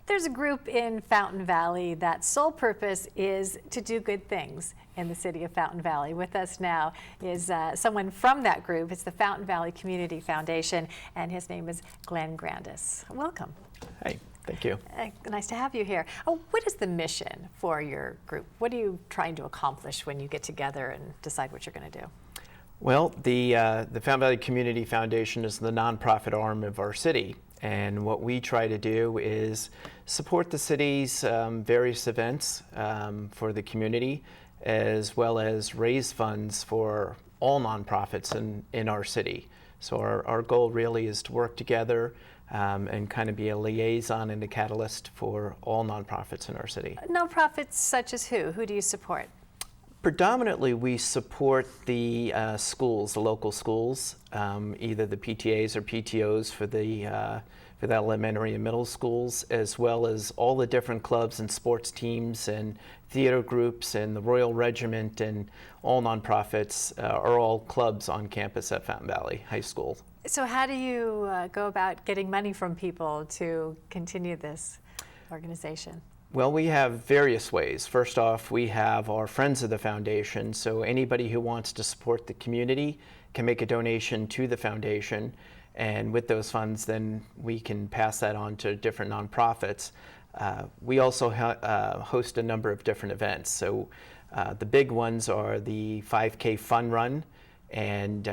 There's a group in Fountain Valley that sole purpose is to do good things in the city of Fountain Valley. With us now is someone from that group. It's the Fountain Valley Community Foundation, and his name is Glen Grandis. Welcome. Hey, thank you. Nice to have you here. Oh, what is the mission for your group? What are you trying to accomplish when you get together and decide what you're going to do? Well, the Fountain Valley Community Foundation is the nonprofit arm of our city, and what we try to do is support the city's various events for the community, as well as raise funds for all nonprofits in our city. So our goal really is to work together and kind of be a liaison and a catalyst for all nonprofits in our city. Nonprofits such as who? Who do you support? Predominantly, we support the schools, the local schools, either the PTAs or PTOs for the elementary and middle schools, as well as all the different clubs and sports teams and theater groups and the Royal Regiment, and all nonprofits are all clubs on campus at Fountain Valley High School. So how do you go about getting money from people to continue this organization? Well, we have various ways. First off, we have our Friends of the Foundation, so anybody who wants to support the community can make a donation to the foundation, and with those funds then we can pass that on to different nonprofits. We also host a number of different events. So the big ones are the 5K Fun Run, and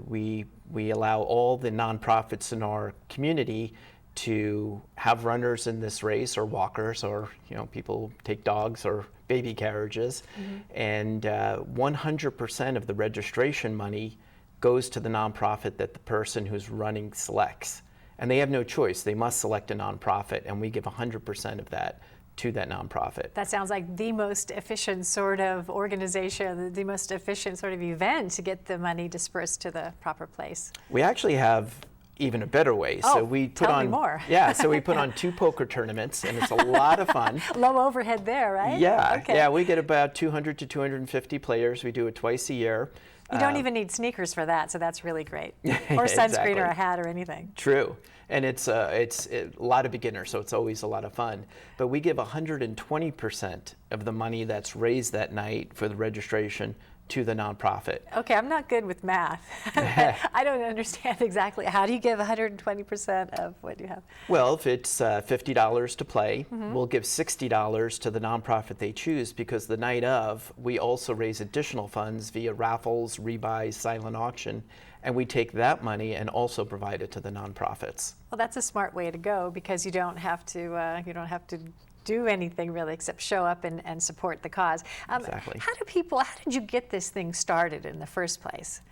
we allow all the nonprofits in our community to have runners in this race, or walkers, or people take dogs or baby carriages. Mm-hmm. And 100% of the registration money goes to the nonprofit that the person who's running selects. And they have no choice. They must select a nonprofit, and we give 100% of that to that nonprofit. That sounds like the most efficient sort of organization, the most efficient sort of event to get the money dispersed to the proper place. We actually have even a better way. Oh, so we put tell on me more. Yeah, so we put on 2 poker tournaments, and it's a lot of fun. Low overhead there, right? Yeah, okay. Yeah, we get about 200 to 250 players. We do it twice a year. You don't even need sneakers for that, so that's really great. Or sunscreen Exactly. or a hat or anything. True, and it's a lot of beginners, so it's always a lot of fun. But we give 120% of the money that's raised that night for the registration to the nonprofit. Okay, I'm not good with math. I don't understand exactly. How do you give 120% of what you have? Well, if it's $50 to play, Mm-hmm. we'll give $60 to the nonprofit they choose, because the night of, we also raise additional funds via raffles, rebuys, silent auction, and we take that money and also provide it to the nonprofits. Well, that's a smart way to go, because you don't have to do anything really except show up and support the cause. Exactly. How did you get this thing started in the first place?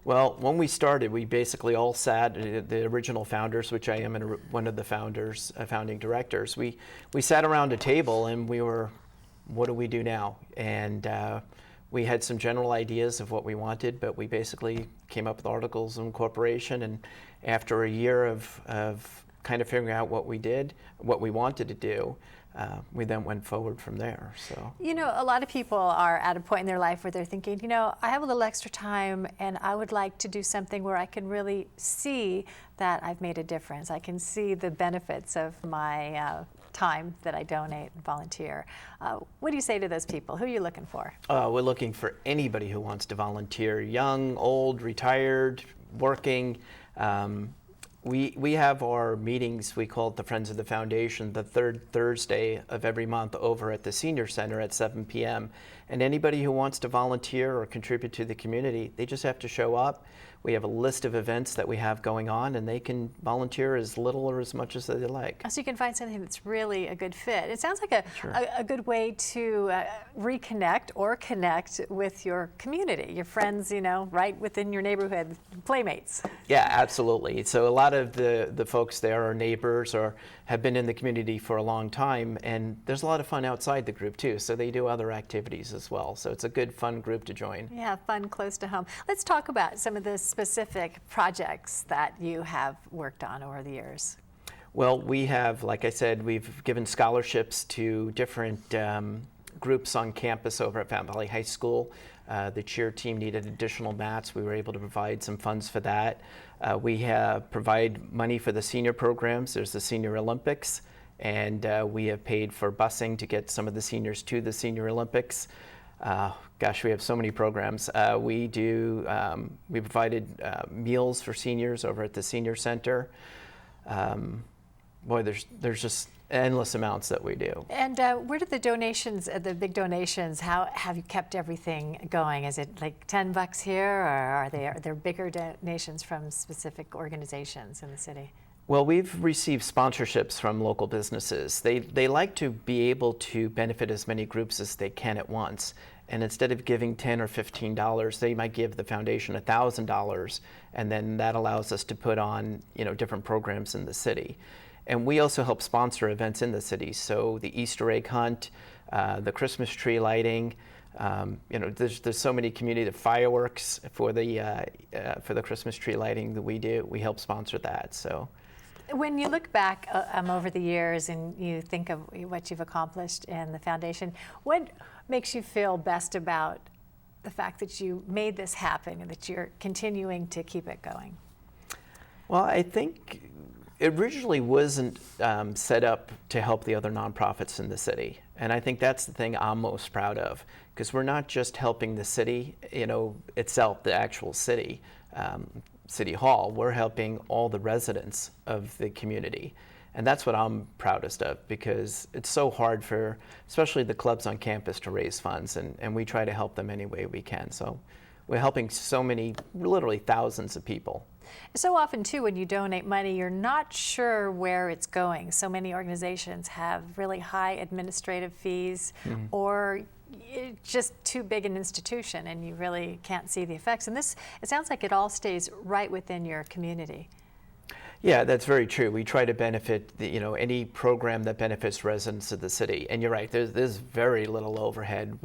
Well, when we started, we basically all sat, the original founders, which I am one of the founders, founding directors, we sat around a table and we were, what do we do now? And we had some general ideas of what we wanted, but we basically came up with articles of incorporation, and after a year of kind of figuring out what we wanted to do, we then went forward from there. So, a lot of people are at a point in their life where they're thinking, I have a little extra time and I would like to do something where I can really see that I've made a difference. I can see the benefits of my time that I donate and volunteer. What do you say to those people? Who are you looking for? We're looking for anybody who wants to volunteer, young, old, retired, working. We have our meetings, we call it the Friends of the Foundation, the third Thursday of every month over at the Senior Center at 7 p.m. And anybody who wants to volunteer or contribute to the community, they just have to show up. We have a list of events that we have going on, and they can volunteer as little or as much as they like. So you can find something that's really a good fit. It sounds like Sure. a good way to reconnect or connect with your community, your friends, right within your neighborhood, playmates. Yeah, absolutely. So a lot of the folks there are neighbors or have been in the community for a long time, and there's a lot of fun outside the group too, so they do other activities as well. So it's a good, fun group to join. Yeah, fun, close to home. Let's talk about some of the specific projects that you have worked on over the years. Well, we have, like I said, we've given scholarships to different groups on campus over at Fountain Valley High School. The cheer team needed additional mats. We were able to provide some funds for that. We provide money for the senior programs. There's the Senior Olympics, and we have paid for busing to get some of the seniors to the Senior Olympics. Gosh, we have so many programs. We provided meals for seniors over at the Senior Center. Boy, there's just endless amounts that we do. And where do the donations, the big donations, how have you kept everything going? Is it like $10 here, or are there bigger donations from specific organizations in the city? Well, we've received sponsorships from local businesses. They like to be able to benefit as many groups as they can at once. And instead of giving $10 or $15, they might give the foundation $1,000, and then that allows us to put on, different programs in the city. And we also help sponsor events in the city. So the Easter egg hunt, the Christmas tree lighting. There's so many community fireworks for the Christmas tree lighting that we do. We help sponsor that. So. When you look back over the years and you think of what you've accomplished in the foundation, what makes you feel best about the fact that you made this happen and that you're continuing to keep it going? Well, I think it originally wasn't set up to help the other nonprofits in the city. And I think that's the thing I'm most proud of, because we're not just helping the city, itself, the actual city. City Hall, we're helping all the residents of the community. And that's what I'm proudest of, because it's so hard for, especially the clubs on campus, to raise funds, and we try to help them any way we can. So we're helping so many, literally thousands of people. So often, too, when you donate money, you're not sure where it's going. So many organizations have really high administrative fees, or it's just too big an institution and you really can't see the effects. And this, it sounds like it all stays right within your community. Yeah, that's very true. We try to benefit any program that benefits residents of the city. And you're right, there's very little overhead.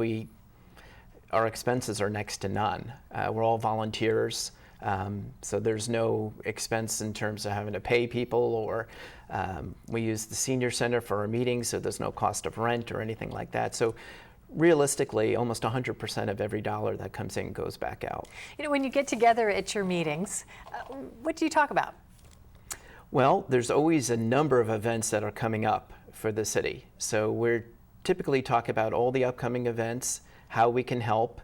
Our expenses are next to none. We're all volunteers. So there's no expense in terms of having to pay people, or we use the Senior Center for our meetings, so there's no cost of rent or anything like that. So realistically, almost 100% of every dollar that comes in goes back out. When you get together at your meetings, what do you talk about? Well, there's always a number of events that are coming up for the city. So we're typically talk about all the upcoming events, how we can help.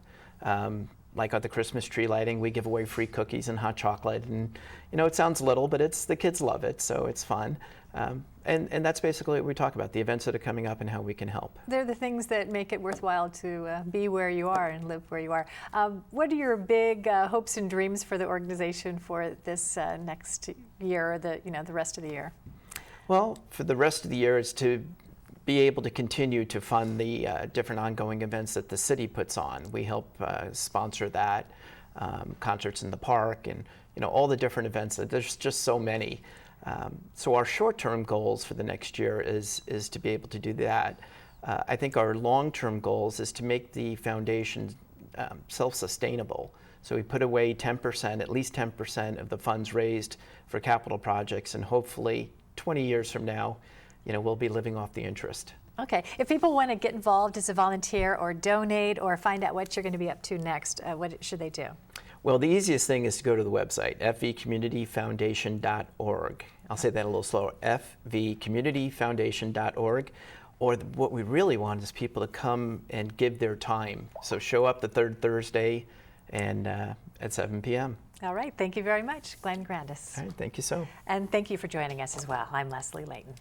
Like at the Christmas tree lighting, we give away free cookies and hot chocolate, and it sounds little, but the kids love it, so it's fun. And that's basically what we talk about, the events that are coming up and how we can help. They're the things that make it worthwhile to be where you are and live where you are. What are your big hopes and dreams for the organization for this next year, or the rest of the year? Well, for the rest of the year is to be able to continue to fund the different ongoing events that the city puts on. We help sponsor that, concerts in the park, and all the different events. There's just so many. So our short-term goals for the next year is to be able to do that. I think our long-term goals is to make the foundation self-sustainable. So we put away 10%, at least 10% of the funds raised for capital projects, and hopefully 20 years from now, we'll be living off the interest. Okay. If people want to get involved as a volunteer or donate or find out what you're going to be up to next, what should they do? Well, the easiest thing is to go to the website, fvcommunityfoundation.org. I'll say that a little slower, fvcommunityfoundation.org. Or what we really want is people to come and give their time. So show up the third Thursday and at 7 p.m. All right. Thank you very much, Glen Grandis. All right. Thank you so. And thank you for joining us as well. I'm Leslie Layton.